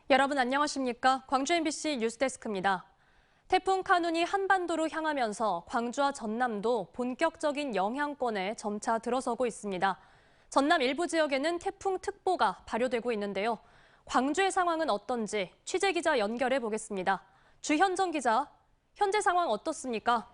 여러분 안녕하십니까? 광주 MBC 뉴스데스크입니다. 태풍 카눈이 한반도로 향하면서 광주와 전남도 본격적인 영향권에 점차 들어서고 있습니다. 전남 일부 지역에는 태풍특보가 발효되고 있는데요. 광주의 상황은 어떤지 취재기자 연결해 보겠습니다. 주현정 기자, 현재 상황 어떻습니까?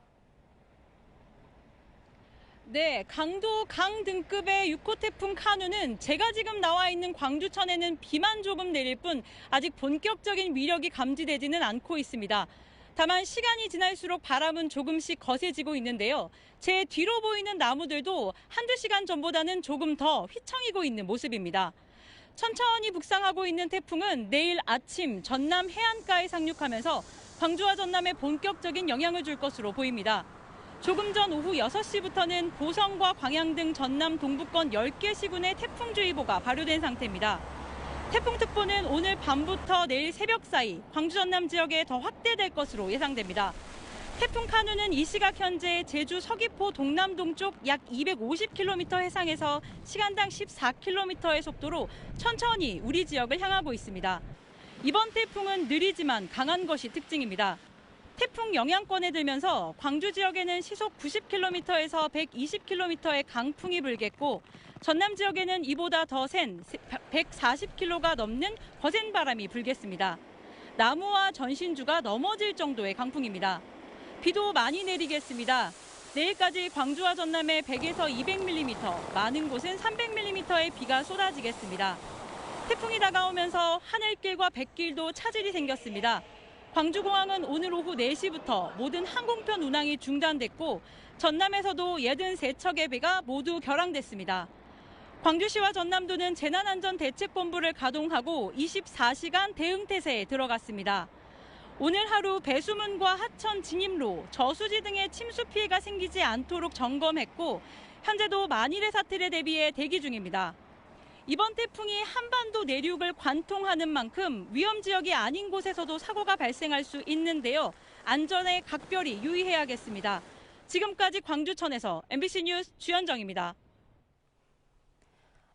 네, 강도 강 등급의 6호 태풍 카눈은 제가 지금 나와 있는 광주천에는 비만 조금 내릴 뿐 아직 본격적인 위력이 감지되지는 않고 있습니다. 다만 시간이 지날수록 바람은 조금씩 거세지고 있는데요. 제 뒤로 보이는 나무들도 한두 시간 전보다는 조금 더 휘청이고 있는 모습입니다. 천천히 북상하고 있는 태풍은 내일 아침 전남 해안가에 상륙하면서 광주와 전남에 본격적인 영향을 줄 것으로 보입니다. 조금 전 오후 6시부터는 고성과 광양 등 전남 동부권 10개 시군에 태풍주의보가 발효된 상태입니다. 태풍특보는 오늘 밤부터 내일 새벽 사이 광주 전남 지역에 더 확대될 것으로 예상됩니다. 태풍 카눈은 이 시각 현재 제주 서귀포 동남동쪽 약 250km 해상에서 시간당 14km의 속도로 천천히 우리 지역을 향하고 있습니다. 이번 태풍은 느리지만 강한 것이 특징입니다. 태풍 영향권에 들면서 광주 지역에는 시속 90km에서 120km의 강풍이 불겠고 전남 지역에는 이보다 더 센 140km가 넘는 거센 바람이 불겠습니다. 나무와 전신주가 넘어질 정도의 강풍입니다. 비도 많이 내리겠습니다. 내일까지 광주와 전남에 100에서 200mm, 많은 곳은 300mm의 비가 쏟아지겠습니다. 태풍이 다가오면서 하늘길과 뱃길도 차질이 생겼습니다. 광주공항은 오늘 오후 4시부터 모든 항공편 운항이 중단됐고 전남에서도 83척의 배가 모두 결항됐습니다. 광주시와 전남도는 재난안전대책본부를 가동하고 24시간 대응태세에 들어갔습니다. 오늘 하루 배수문과 하천 진입로, 저수지 등의 침수 피해가 생기지 않도록 점검했고 현재도 만일의 사태에 대비해 대기 중입니다. 이번 태풍이 한반도 내륙을 관통하는 만큼 위험 지역이 아닌 곳에서도 사고가 발생할 수 있는데요. 안전에 각별히 유의해야겠습니다. 지금까지 광주천에서 MBC 뉴스 주현정입니다.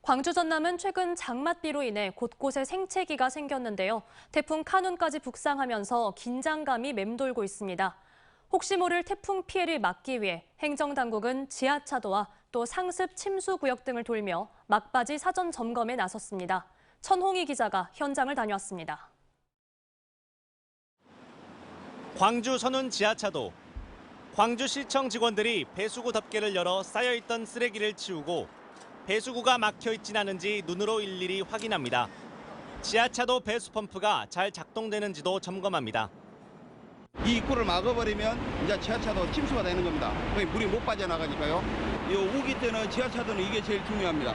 광주 전남은 최근 장맛비로 인해 곳곳에 생채기가 생겼는데요. 태풍 카눈까지 북상하면서 긴장감이 맴돌고 있습니다. 혹시 모를 태풍 피해를 막기 위해 행정당국은 지하차도와 또 상습 침수 구역 등을 돌며 막바지 사전 점검에 나섰습니다. 천홍희 기자가 현장을 다녀왔습니다. 광주 선운 지하차도. 광주시청 직원들이 배수구 덮개를 열어 쌓여있던 쓰레기를 치우고 배수구가 막혀 있진 않은지 눈으로 일일이 확인합니다. 지하차도 배수 펌프가 잘 작동되는지도 점검합니다. 이 입구를 막아버리면 이제 지하차도 침수가 되는 겁니다. 물이 못 빠져나가니까요. 이 우기 때는 지하차도는 이게 제일 중요합니다.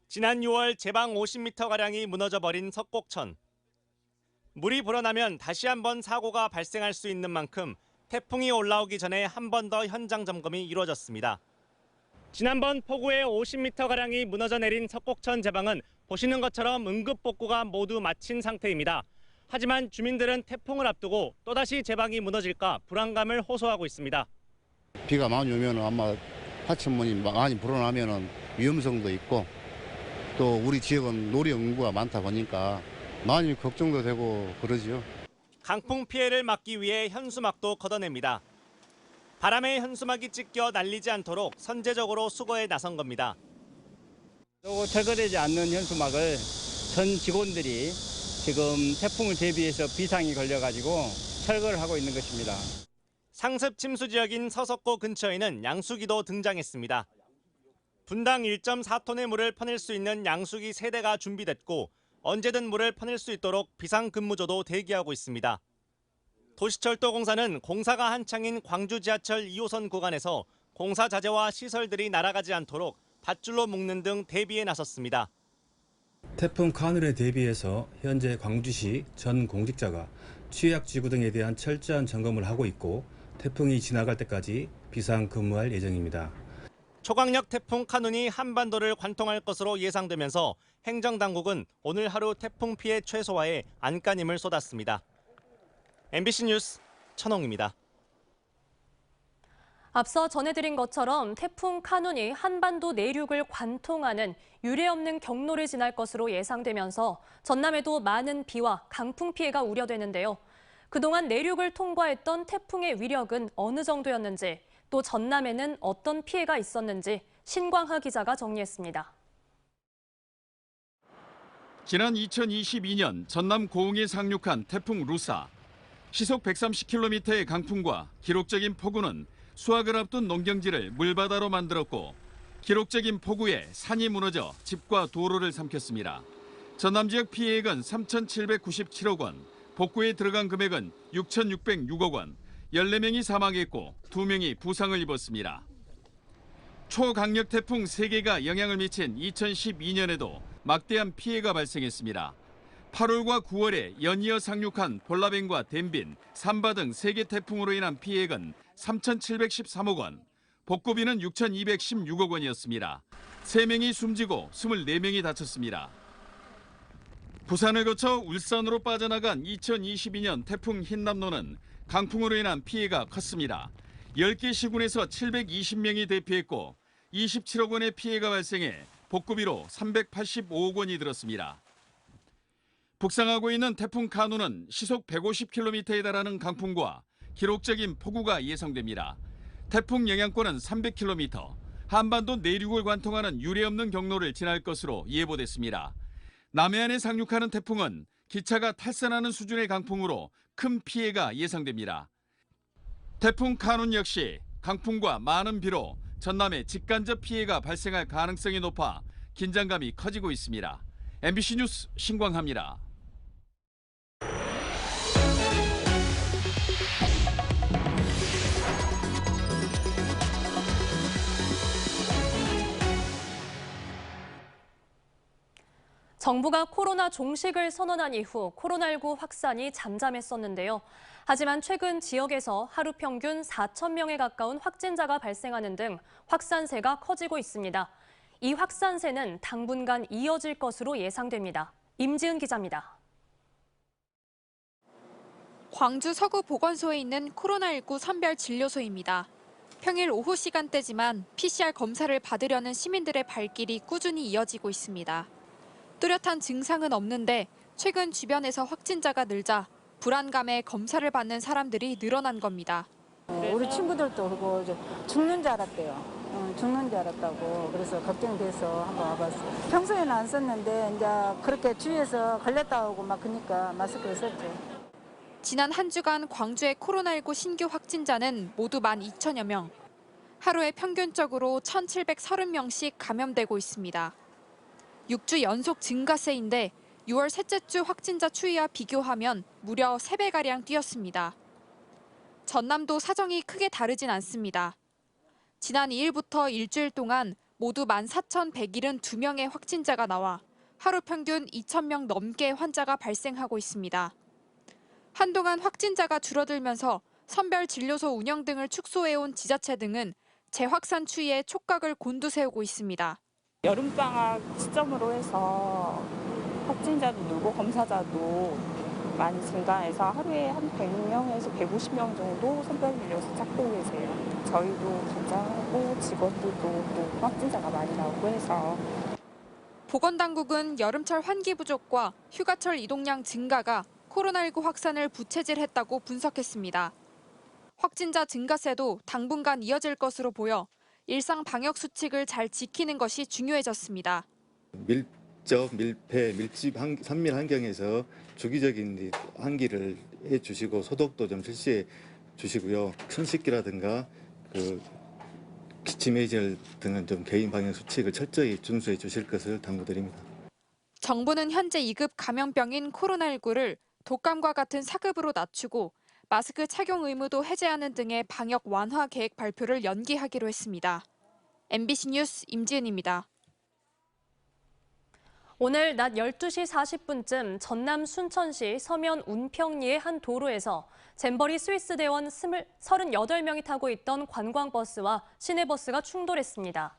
지난 6월 제방 50m가량이 무너져버린 석곡천. 물이 불어나면 다시 한번 사고가 발생할 수 있는 만큼 태풍이 올라오기 전에 한 번 더 현장 점검이 이루어졌습니다. 지난번 폭우에 50m가량이 무너져 내린 석곡천 제방은 보시는 것처럼 응급복구가 모두 마친 상태입니다. 하지만 주민들은 태풍을 앞두고 또다시 제방이 무너질까 불안감을 호소하고 있습니다. 비가 많이 오면 아마 하천문이 많이 불어나면 위험성도 있고 또 우리 지역은 노령 인구가 많다 보니까 많이 걱정도 되고 그러지요. 강풍 피해를 막기 위해 현수막도 걷어냅니다. 바람에 현수막이 찢겨 날리지 않도록 선제적으로 수거에 나선 겁니다. 철거되지 않는 현수막을 전 직원들이 지금 태풍을 대비해서 비상이 걸려가지고 철거를 하고 있는 것입니다. 상습 침수 지역인 서석고 근처에는 양수기도 등장했습니다. 분당 1.4톤의 물을 퍼낼 수 있는 양수기 3대가 준비됐고 언제든 물을 퍼낼 수 있도록 비상근무조도 대기하고 있습니다. 도시철도공사는 공사가 한창인 광주 지하철 2호선 구간에서 공사 자재와 시설들이 날아가지 않도록 밧줄로 묶는 등 대비에 나섰습니다. 태풍 카눈에 대비해서 현재 광주시 전 공직자가 취약지구 등에 대한 철저한 점검을 하고 있고 태풍이 지나갈 때까지 비상근무할 예정입니다. 초강력 태풍 카눈이 한반도를 관통할 것으로 예상되면서 행정당국은 오늘 하루 태풍 피해 최소화에 안간힘을 쏟았습니다. MBC 뉴스 천홍입니다. 앞서 전해드린 것처럼 태풍 카눈이 한반도 내륙을 관통하는 유례없는 경로를 지날 것으로 예상되면서 전남에도 많은 비와 강풍 피해가 우려되는데요. 그동안 내륙을 통과했던 태풍의 위력은 어느 정도였는지, 또 전남에는 어떤 피해가 있었는지 신광하 기자가 정리했습니다. 지난 2022년 전남 고흥에 상륙한 태풍 루사. 시속 130km의 강풍과 기록적인 폭우는 수확을 앞둔 농경지를 물바다로 만들었고 기록적인 폭우에 산이 무너져 집과 도로를 삼켰습니다. 전남 지역 피해액은 3,797억 원, 복구에 들어간 금액은 6,606억 원, 14명이 사망했고 2명이 부상을 입었습니다. 초강력 태풍 3개가 영향을 미친 2012년에도 막대한 피해가 발생했습니다. 8월과 9월에 연이어 상륙한 볼라벤과 덴빈, 삼바 등 3개 태풍으로 인한 피해액은 3,713억 원, 복구비는 6,216억 원이었습니다. 3명이 숨지고 24명이 다쳤습니다. 부산을 거쳐 울산으로 빠져나간 2022년 태풍 흰남노는 강풍으로 인한 피해가 컸습니다. 10개 시군에서 720명이 대피했고 27억 원의 피해가 발생해 복구비로 385억 원이 들었습니다. 북상하고 있는 태풍 카눈은 시속 150km에 달하는 강풍과 기록적인 폭우가 예상됩니다. 태풍 영향권은 300km, 한반도 내륙을 관통하는 유례없는 경로를 지날 것으로 예보됐습니다. 남해안에 상륙하는 태풍은 기차가 탈선하는 수준의 강풍으로 큰 피해가 예상됩니다. 태풍 카눈 역시 강풍과 많은 비로 전남에 직간접 피해가 발생할 가능성이 높아 긴장감이 커지고 있습니다. MBC 뉴스 신광하입니다. 정부가 코로나 종식을 선언한 이후 코로나19 확산이 잠잠했었는데요. 하지만 최근 지역에서 하루 평균 4,000명에 가까운 확진자가 발생하는 등 확산세가 커지고 있습니다. 이 확산세는 당분간 이어질 것으로 예상됩니다. 임지은 기자입니다. 광주 서구 보건소에 있는 코로나19 선별 진료소입니다. 평일 오후 시간대지만 PCR 검사를 받으려는 시민들의 발길이 꾸준히 이어지고 있습니다. 뚜렷한 증상은 없는데 최근 주변에서 확진자가 늘자 불안감에 검사를 받는 사람들이 늘어난 겁니다. 우리 친구들도 그러고 죽는 줄 알았대요. 죽는 줄 알았다고. 그래서 걱정돼서 한번 와봤어요. 평소에는 안 썼는데 이제 그렇게 주위에서 걸렸다고 막 그러니까 마스크를 썼죠. 지난 한 주간 광주의 코로나19 신규 확진자는 모두 12,000여 명. 하루에 평균적으로 1,730명씩 감염되고 있습니다. 6주 연속 증가세인데 6월 셋째 주 확진자 추이와 비교하면 무려 3배가량 뛰었습니다. 전남도 사정이 크게 다르진 않습니다. 지난 2일부터 일주일 동안 모두 14,172명의 확진자가 나와 하루 평균 2,000명 넘게 환자가 발생하고 있습니다. 한동안 확진자가 줄어들면서 선별 진료소 운영 등을 축소해온 지자체 등은 재확산 추이에 촉각을 곤두세우고 있습니다. 여름방학 시점으로 해서 확진자도 늘고 검사자도 많이 증가해서 하루에 한 100명에서 150명 정도 선별 진료소 찾고 계세요. 저희도 긴장하고 직원들도 또 확진자가 많이 나오고 해서. 보건당국은 여름철 환기 부족과 휴가철 이동량 증가가 코로나19 확산을 부채질했다고 분석했습니다. 확진자 증가세도 당분간 이어질 것으로 보여 일상 방역 수칙을 잘 지키는 것이 중요해졌습니다. 밀접, 밀폐, 밀집, 산밀 환경에서 주기적인 환기를 해주시고 소독도 좀 실시해 주시고요. 손 씻기라든가 기침 해질 등은 좀 개인 방역 수칙을 철저히 준수해 주실 것을 당부드립니다. 정부는 현재 2급 감염병인 코로나19를 독감과 같은 4급으로 낮추고 마스크 착용 의무도 해제하는 등의 방역 완화 계획 발표를 연기하기로 했습니다. MBC 뉴스 임지은입니다. 오늘 낮 12시 40분쯤 전남 순천시 서면 운평리의 한 도로에서 잼버리 스위스 대원 38명이 타고 있던 관광버스와 시내버스가 충돌했습니다.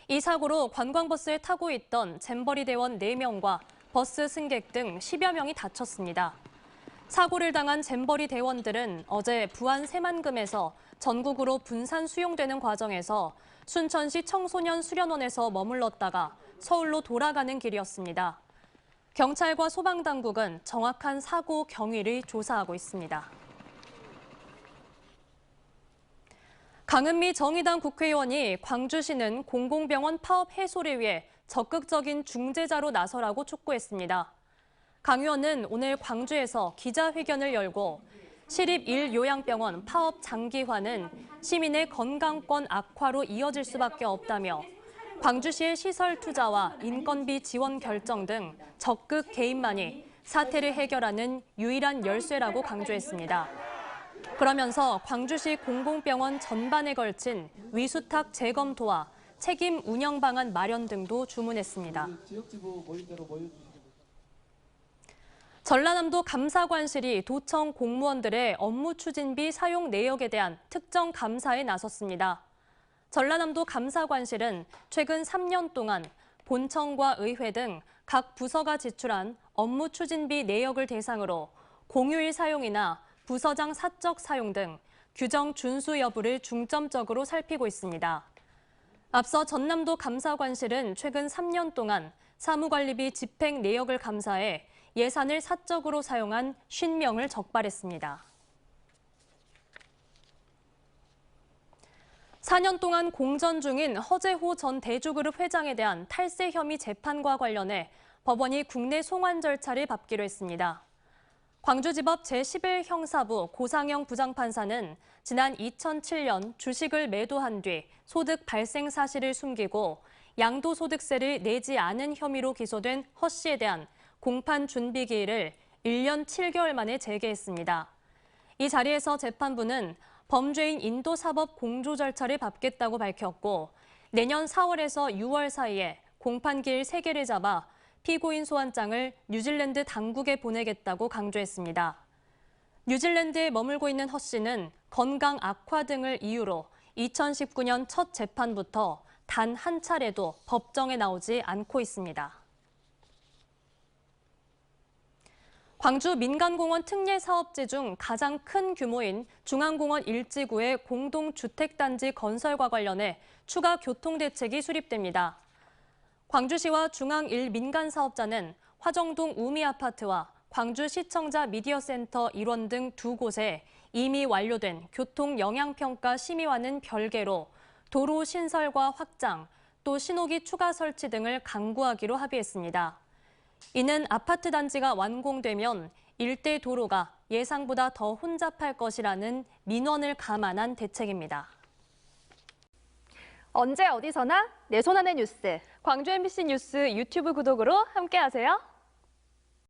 이 사고로 관광버스에 타고 있던 잼버리 대원 4명과 버스 승객 등 10여 명이 다쳤습니다. 사고를 당한 잼버리 대원들은 어제 부안 새만금에서 전국으로 분산 수용되는 과정에서 순천시 청소년 수련원에서 머물렀다가 서울로 돌아가는 길이었습니다. 경찰과 소방당국은 정확한 사고 경위를 조사하고 있습니다. 강은미 정의당 국회의원이 광주시는 공공병원 파업 해소를 위해 적극적인 중재자로 나서라고 촉구했습니다. 강 의원은 오늘 광주에서 기자회견을 열고 시립 1요양병원 파업 장기화는 시민의 건강권 악화로 이어질 수밖에 없다며 광주시의 시설 투자와 인건비 지원 결정 등 적극 개입만이 사태를 해결하는 유일한 열쇠라고 강조했습니다. 그러면서 광주시 공공병원 전반에 걸친 위수탁 재검토와 책임 운영 방안 마련 등도 주문했습니다. 전라남도 감사관실이 도청 공무원들의 업무 추진비 사용 내역에 대한 특정 감사에 나섰습니다. 전라남도 감사관실은 최근 3년 동안 본청과 의회 등 각 부서가 지출한 업무 추진비 내역을 대상으로 공휴일 사용이나 부서장 사적 사용 등 규정 준수 여부를 중점적으로 살피고 있습니다. 앞서 전남도 감사관실은 최근 3년 동안 사무관리비 집행 내역을 감사해 예산을 사적으로 사용한 50명을 적발했습니다. 4년 동안 공전 중인 허재호 전 대주그룹 회장에 대한 탈세 혐의 재판과 관련해 법원이 국내 송환 절차를 밟기로 했습니다. 광주지법 제11형사부 고상영 부장판사는 지난 2007년 주식을 매도한 뒤 소득 발생 사실을 숨기고 양도소득세를 내지 않은 혐의로 기소된 허 씨에 대한 공판 준비 기일을 1년 7개월 만에 재개했습니다. 이 자리에서 재판부는 범죄인 인도사법 공조 절차를 밟겠다고 밝혔고 내년 4월에서 6월 사이에 공판 기일 3개를 잡아 피고인 소환장을 뉴질랜드 당국에 보내겠다고 강조했습니다. 뉴질랜드에 머물고 있는 허 씨는 건강 악화 등을 이유로 2019년 첫 재판부터 단 한 차례도 법정에 나오지 않고 있습니다. 광주 민간공원 특례 사업지 중 가장 큰 규모인 중앙공원 1지구의 공동주택단지 건설과 관련해 추가 교통대책이 수립됩니다. 광주시와 중앙 1 민간사업자는 화정동 우미아파트와 광주시청자 미디어센터 일원 등 2곳에 이미 완료된 교통영향평가 심의와는 별개로 도로 신설과 확장, 또 신호기 추가 설치 등을 강구하기로 합의했습니다. 이는 아파트 단지가 완공되면 일대 도로가 예상보다 더 혼잡할 것이라는 민원을 감안한 대책입니다. 언제 어디서나 내 손 안의 뉴스. 광주 MBC 뉴스 유튜브 구독으로 함께하세요.